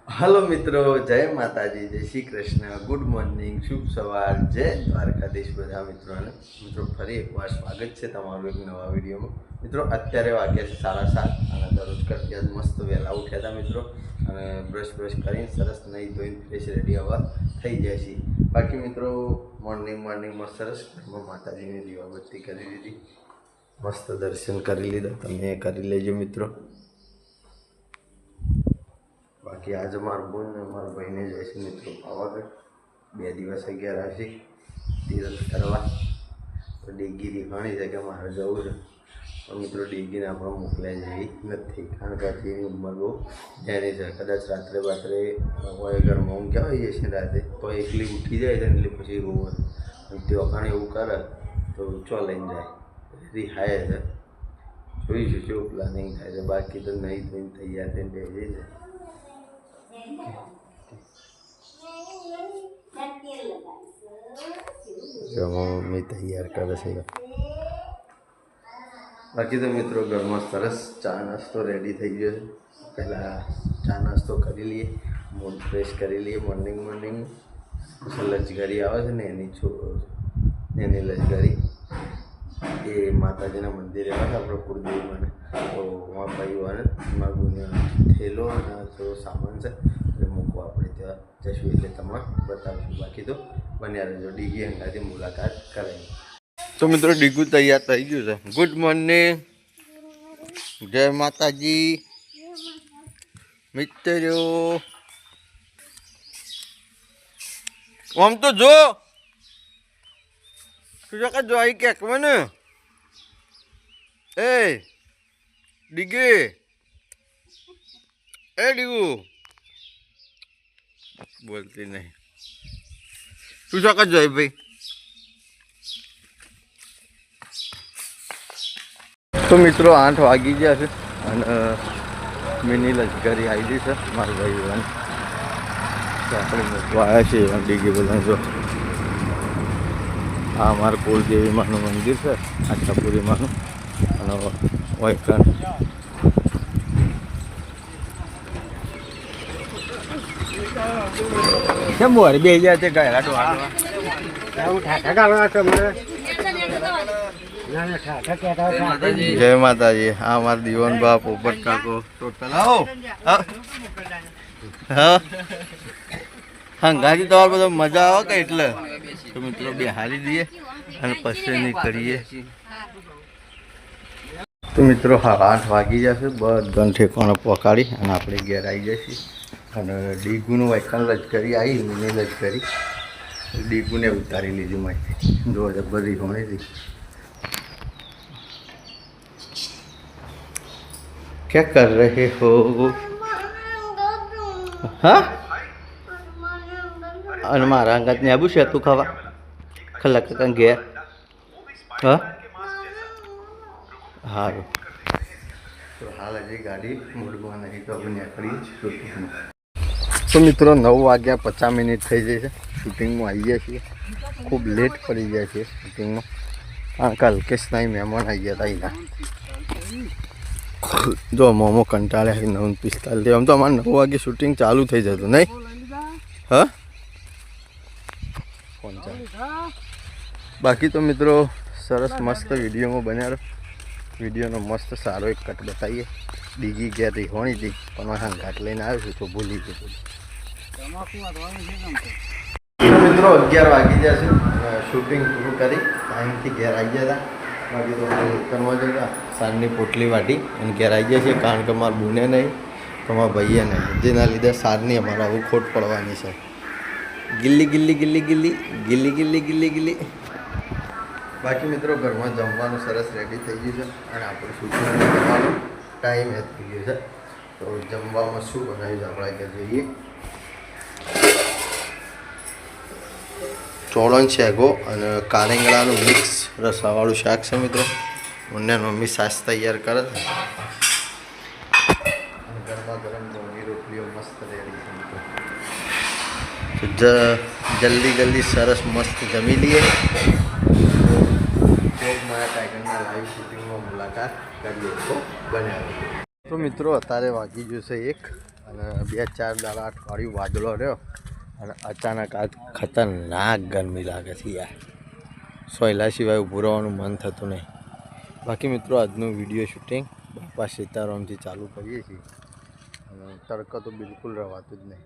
Hello મિત્રો, જય માતાજી, જય શ્રી કૃષ્ણ, ગુડ મોર્નિંગ, શુભ સવાર, જય દ્વારકાધીશ બધા મિત્રોને. મિત્રો ફરી એકવાર સ્વાગત છે તમારું એક નવા વિડીયોમાં. મિત્રો અત્યારે વાગ્યા છે 7:30 અને દરરોજ કરતી આજ મસ્ત વહેલા ઉઠ્યા હતા મિત્રો. અને બ્રશ કરીને સરસ નહીં ધોઈને ફ્રેશ રેડી હવા થઈ જાય છે. બાકી મિત્રો મોર્નિંગમાં સરસ માતાજીની દીવાબત્તી કરી દીધી, મસ્ત દર્શન કરી લીધા, તમે કરી લેજો મિત્રો. બાકી આજે મારા બોન ને મારા ભાઈને જાય છે મિત્રો પાવાગઢ. 2 દિવસ ગયા હશે તીરથ કરવા. તો ડીગી ઘણી છે કે મારે જવું છે, પણ મિત્રો ડીગીને આપણે મોકલ્યા જેવી નથી, કારણ કે એની ઉંમર બહુ જાણી છે. કદાચ રાત્રે હોય ઘરમાં ઊંઘ ક્યાં આવી જશે રાતે, તો એકલી ઉઠી જાય છે એટલે પછી રોવે. તે વખાણ એવું કરે તો ચો લઈને જાય, રિહાય છે. જોઈશું શું પ્લાનિંગ થાય છે. બાકી તો નહીં થઈને તૈયાર થઈને બેસી છે. મમ્મી તૈયાર કરે છે. બાકી તો મિત્રો ઘરમાં સરસ ચા નાસ્તો રેડી થઈ ગયો છે. પહેલાં ચા નાસ્તો કરી લઈએ, મૂડ ફ્રેશ કરી લઈએ. મોર્નિંગ લજગારી આવે છે ને એની લજગારી એ માતાજીના મંદિરે આવે છે આપણે કુળદેવીમાં. તો વहाँ ભાઈ અને મારા બોને થેલો અને થોડો સામાન છે એટલે મૂકવા આપણે ત્યાં જશું એટલે તમને બતાવીશું. બાકી તો બન્યા રહેજો, ડીગી અંગાથી મુલાકાત કરાવી. તો મિત્રો ડીગુ તૈયાર થઈ ગયું છે. ગુડ મોર્નિંગ, જય માતાજી મિત્રો. આમ તો જો તું જો આવી ક્યાંક મને એ ડીગી એ ડીગુ બોલતી નહીં. તું ચોક્કસ જોઈ ભાઈ. તો મિત્રો 8 વાગી ગયા છે અને મિની લશ્કરી આવી ગઈ છે મારા ભાઈ. આપણે મૂકવા આવ્યા છીએ ડીગી બધા. જો આ અમારું કુળદેવીમાનું મંદિર છે, આશાપુરીમાનું. અને વૈકણ કેમ બોર બે જાય તે ગયા જય માતાજી. આ અમારા દીવાન બાપ ઉપર કાકો ટોટલ આવો. હા હંગાથી તમારે બધો મજા આવે કે એટલે તો મિત્રો બે હારી દઈએ અને પછી નીકળીએ. તો મિત્રો 8 વાગી જશે, બધા ઠેકાણો પકાડી અને આપણે ઘેર આવી જઈશું. અને ડીગુનું વાયકણ લશ્કરી આવી, મિની લશ્કરી ડીગુને ઉતારી લીધી માહિતી. જો બધી ઘણી હતી. क्या कर रहे हो? हाँ અને મારા અંગાત ને આવું છે તું ખાવા ખલા કાકા ઘેર. હા સારું. તો હાલ હજી ગાડી મૂડમાં નહીં તો આપણે નીકળી શૂટિંગમાં. તો મિત્રો 9 વાગ્યા 50 થઈ જાય છે. શૂટિંગમાં આવી ગયા છીએ. ખૂબ લેટ પડી જાય છે શૂટિંગમાં, કારણ કે અલ્કેશના મહેમાન આવી ગયા હતા એના. જો મોમો કંટાળે 9:45. આમ તો અમારે 9 વાગે શૂટિંગ ચાલુ થઈ જતું નહીં. હા બાકી તો મિત્રો સરસ મસ્ત વિડીયોમાં બન્યા રહો. વિડીયોનો મસ્ત સારો એક કટ બતાવીએ. ડીગી ગયા હતી હોણી હતી પણ હંગાટ લઈને આવ્યો છું તો ભૂલી ગયો. મિત્રો 11 વાગી ગયા છે. શૂટિંગ પૂરું કરી ટાઈમથી ઘેર આવી ગયા હતા. બાકી તો કરવા જતા સાંજની પોટલી વાટી અને ઘેર આવી જાય છે, કારણ કે મારા બુને નહીં તો મારા ભાઈએ નહીં, જેના લીધે સારની અમારે આવું ખોટ પડવાની છે. ગિલ્લી ગિલ્લી ગિલ્લી ગિલ્લી ગિલ્લી ગિલ્લી ગિલ્લી ગિલ્લી. બાકી મિત્રો ઘરમાં જમવાનું સરસ રેડી થઈ ગયું છે અને આપણે શૂટિંગ કરવાનો ટાઈમ થઈ ગયો છે. તો જમવામાં શું બનાવ્યું આપણે આગળ જોઈએ. ચોળણ શેગો અને કારેંગળાનું મિક્સ રસાવાળું શાક છે મિત્રો. મને મમ્મી સાસ તૈયાર કરે છે. ગરમા ગરમ ઘઉંની રોટલીઓ મસ્ત રેડી છે મિત્રો. તો જલ્દી સરસ મસ્ત જમી લઈએ. મારા ટાઈગરના લાઈવ શૂટિંગમાં મુલાકાત કરીએ તો બન્યા. તો મિત્રો અત્યારે વાગી ગયું છે 1 અને 2-4 દાડા અઠવાડિયું વાદળો રહ્યો અને અચાનક આજ ખતરનાક ગરમી લાગે છે યાર. સોયલા સિવાય ઊભું રહેવાનું મન થતું નહીં. બાકી મિત્રો આજનું વિડીયો શૂટિંગ બાપા સીતારામથી ચાલુ કરીએ છીએ અને તડકો તો બિલકુલ રહેવાતું જ નહીં.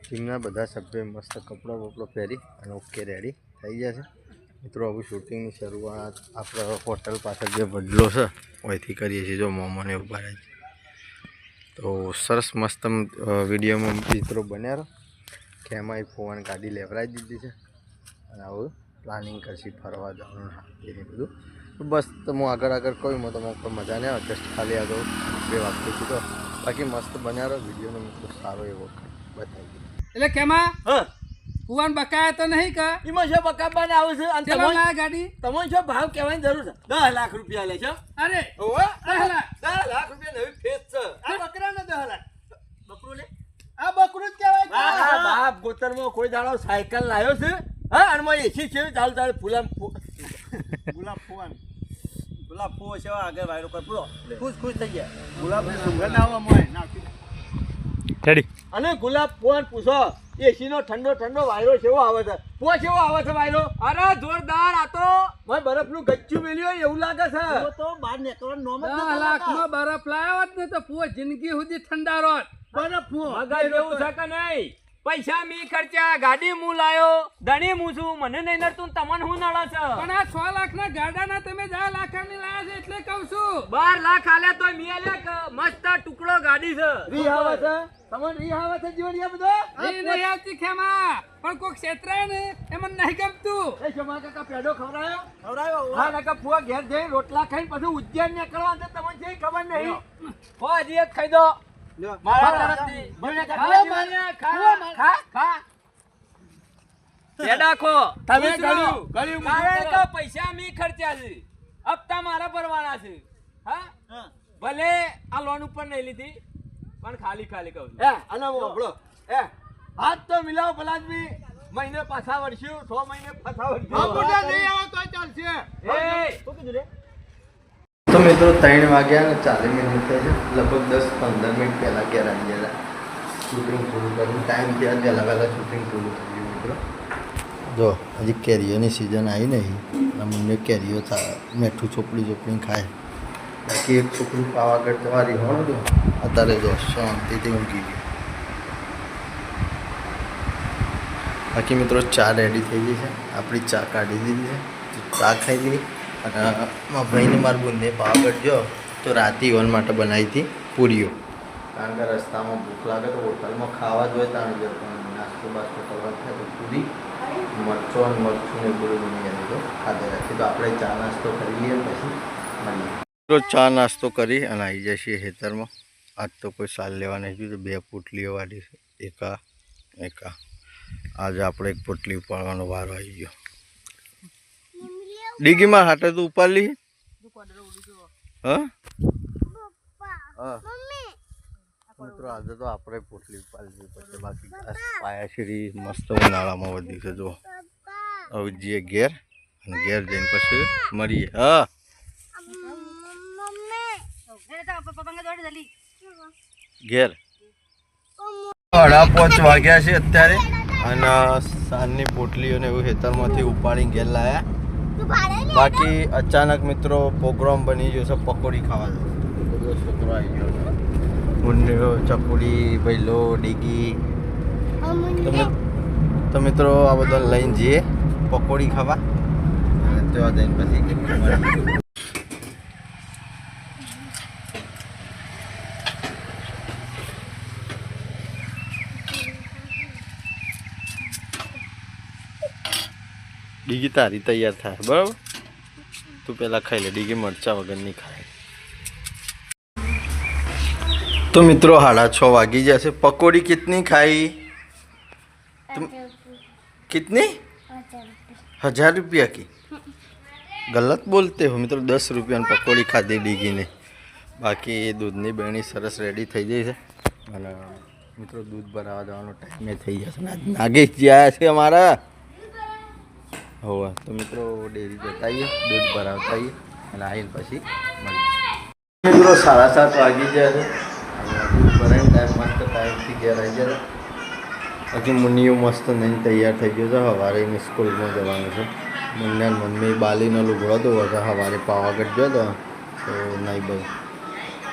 ટીમના બધા સભ્યો મસ્ત કપડાં બપડો પહેરી અને ઓકે રેડી થઈ ગયા છે. મિત્રો હવે શૂટિંગની શરૂઆત આપણે હોટલ પાછળ જે વડલો છે અહીંથી કરીએ છીએ. જો મોમોને ઉભા રહે છે તો સરસ મસ્ત વિડીયોમાં મિત્રો બન્યા રહો કે એમાં એક ફોન ગાડી લેવરાઈ દીધી છે અને આવું પ્લાનિંગ કરશી ફરવા જવાનું એ બધું. તો બસ તો હું આગળ કહ્યું તો કોઈ મજા નહીં આવે. જસ્ટ ખાલી આ તો 2 વાગતું કીધો. બાકી મસ્ત બન્યા રહો વિડીયોનો મિત્રો સારો એવો બતાવી. એટલે કેમાં કુવાન બકાયા તો નહીં કા એમાં શું બકાબાને આવે છે અને ચલો ના ગાડી તમને શું ભાવ કહેવાની જરૂર છે? 10 લાખ રૂપિયા લે છે. અરે ઓહો 10 લાખ 10 લાખ રૂપિયા નવી ફેસ છે. આ બકરાનો 10 લાખ બકરું લે આ બકરું જ કહેવાય. હા બાપ ગોતરમાં કોઈ દાડો સાયકલ લાવ્યો છે. હા અને માં એસી છે ચાલ ચાલ ગુલાબ ફુવા છે આગળ વાયરો કર પૂરો ખુશ થઈ ગયા. ગુલાબ સુગંધ આવવા મોય નાખી રેડી. અને ગુલાબ ફુવાન પૂછો એસી નો ઠંડો વાયરો કેવો આવે છે? ફુવા કેવો આવે છે વાયરો? અરે જોરદાર. આ તો મને બરફનું ગચ્ચું મેલ્યું હોય એવું લાગે છે. તો બહાર નીકળવાનું નોમ જ 10 લાખમાં બરફ લાવ્યો હોત ને તો પૂરો જિંદગી સુધી ઠંડા રોત. બરફ મગજ એવું છે કે નહીં? પૈસા મી ખર્ચા, ગાડી હું લાયો, ધણી હું છું, મને નહીં નડતું, તમને હું નડે છે? પણ આ 6 લાખના ગાડાના તમે 10 લાખની લાયા છે એટલે કહું છું. 12 લાખ આલ્યા તો મી આલ્યા કે મસ્ત ટુકડો ગાડી છે. રી આવે છે તમને? રી આવે છે જીવડિયા બધો? એ નહીં આવતી ખેમા, પણ કોઈ ક્ષેત્રે ને એમાં નહીં ગમતું. એ શમા કાકા પેડો ખવરાયો? હા કાકા ફુવા ઘેર જઈ રોટલા ખાઈને પછી ઉજ્જૈન નીકળવા છે. તમને જે ખબર નહીં હો હજી એક ખાઈ દો મારા તરફથી. મને ખા પેડા ખો તમે ગળ્યું કારણ કે પૈસા મી ખર્ચ્યા છે. હપ્તા મારા ભરવાના છે. હા ભલે આ લોન ઉપર નહીં લીધી પણ ખાલી કહું છું. અને આપણો હાથ તો મિલાવો ભલાદમી. મહિને પાછા વળશું, 6 મહિને પાછા વળશું. શું કીધું રે? તો મિત્રો 3 વાગ્યા અને 40 મિનિટ થઈ છે. લગભગ 10-15 મિનિટ પહેલાં ઘેર આવી ગયા. શૂટિંગ પૂરું કર્યું. ટાઈમ થયા વહેલા શૂટિંગ પૂરું થઈ ગયું મિત્રો. જો હજી કેરીઓની સિઝન આવી નહીં. અમને કેરીઓ મેઠું ચોપડી ખાય. બાકી એક છોકરી પાવાગઢ જવાની હોવાનું તો અત્યારે જો શાંતિથી ઊંઘી ગઈ. બાકી મિત્રો ચા રેડી થઈ ગઈ છે. આપણી ચા કાઢી દીધી છે. ચા ખાઈ લીધી અને મારા ભાઈને મારા બુનને પાવાગઢ જો તો રાતે ઇવન માટે બનાવી હતી પૂરીઓ. કારણ કે રસ્તામાં ભૂખ લાગે તો હોટલમાં ખાવા જ હોય ત્યાં જો નાસ્તો બાસ્તો કરવા થાય તો પૂરી મરચું ને બધું બની જાય તો ખાતે રાખીએ. તો આપણે ચા નાસ્તો કરી લઈએ પછી મળીએ. તો ચા નાસ્તો કરી અને આવી જાય છીએ ખેતરમાં. આજ તો કોઈ સાલ લેવા નહીં જોયું. 2 પોટલીઓ વાળી છે. એકા આજે આપણે 1 પોટલી ઉપાડવાનો વારો આવી ગયો. ડીગીમાં હાટે તો ઉપાડ લી. હા મિત્રો આજે તો આપણે પોટલી ઉપાડી પછી બાકી પાયાશ્રી મસ્ત ઉનાળામાં વધી છે. જો હવે જઈએ ઘેર અને ઘેર જઈને પછી મળીએ. હા ઘેર 5:30 વાગ્યા છે અત્યારે અને સાંજની પોટલીઓને એવું ખેતરમાંથી ઉપાડીને ઘેર લાયા. બાકી અચાનક મિત્રો પ્રોગ્રામ બની ગયો છે પકોડી ખાવા જવાનો. બધો છોકરો આવી ગયો છે. મુન્નીઓ, ચકુડી, ભૈલો, ડીગી. તો મિત્રો આ બધા લઈને જઈએ પકોડી ખાવા અને ત્યાં જઈને પછી ડીગી તારી તૈયાર થાય બરાબર. તું પહેલાં ખાઈ લે. ડીગી મરચા વગરની ખાય. तो मित्रों 6:30 वागी जैसे पकौड़ी कितनी खाई तुम? कितनी? 1000 रुपया की? गलत बोलते हो मित्रों. 10 रुपया पकौड़ी खाधी डीगी ने. बाकी दूधनी बेणी सरस रेडी थी जाए है. मित्रों दूध भरावा जवानो टाइम थी जाए. नागेश जी आया है अमारा. हो तो मित्रों डेरी जता दूध भरावता आईने पछी मित्रों 7:30 वागी जाए दूध भराई ઘેર આવી ગયા. બાકી મુનિયો મસ્ત નહીં તૈયાર થઈ ગયો છે. સવારે એને સ્કૂલમાં જવાનું છે. મુન્ના મમ્મી બાલીનો લુગડો તો વગર સવારે પાવાગઢ ગયો તો नहीं भाई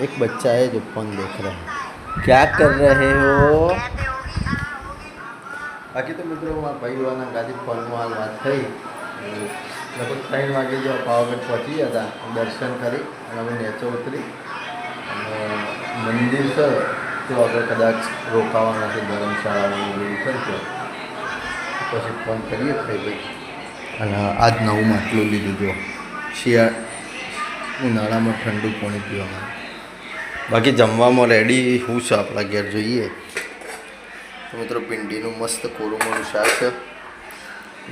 एक बच्चा है जो फोन देख रहा है. क्या कर रहे हो? बाकी तो मित्रों भाई वाला गाड़ी फोन में बात થઈ લગભગ 3 વાગે જો પાવાગઢ પહોંચી ગયા હતા. દર્શન કરી અને અમે નીચે ઉતરી અને મંદિર છે તો આગળ કદાચ રોકાવાના છે. ધર્મશાળાનું મંદિર છે તો પછી ફોન કરીએ થઈ ભાઈ. અને આજ નવું માટલું લીધું જો ઉનાળામાં ઠંડુ પાણી પીવામાં. બાકી જમવામાં રેડી હું છે આપણા ઘેર જોઈએ તો મિત્રો ભીંડીનું મસ્ત કોરુમાનું શાક છે,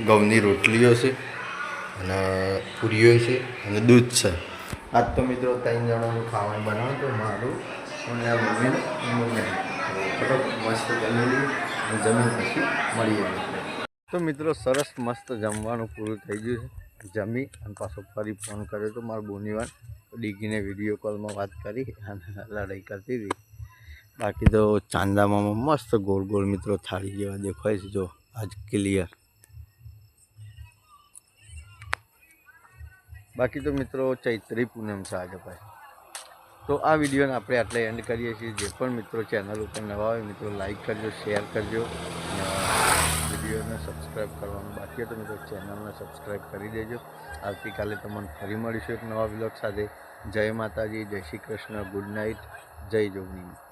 ઘઉંની રોટલીઓ છે અને પૂરીઓ છે અને દૂધ છે. આજ તો મિત્રો 3 જણાનું ખાવાનું બનાવ્યું તો મારું અને આ મમ્મીનું ફટોફટ મસ્ત જમી લઈએ અને જમીન પછી મળીએ. તો મિત્રો સરસ મસ્ત જમવાનું પૂરું થઈ ગયું છે. જમી અને પાછો ફરી ફોન કર્યો તો મારા બોનીવાન ડીગીને વિડીયો કોલમાં વાત કરી અને લડાઈ કરતી હતી. બાકી તો ચાંદામાં મસ્ત ગોળ ગોળ મિત્રો થાળી જેવા દેખાય છે જો આજ ક્લિયર. બાકી તો મિત્રો ચૈત્રી પૂનમ છે આજે ભાઈ. તો આ વિડીયોને આપણે આટલે એન્ડ કરીએ છીએ. જે પણ મિત્રો ચેનલ ઉપર નવા હોય મિત્રો લાઈક કરજો, શેર કરજો અને વિડીયોને સબસ્ક્રાઈબ કરવાનું બાકી હોય તો મિત્રો ચેનલને સબસ્ક્રાઈબ કરી દેજો. આવતીકાલે તમને ફરી મળીશું એક નવા વ્લોગ સાથે. જય માતાજી, જય શ્રી કૃષ્ણ, ગુડ નાઇટ, જય જોગણી.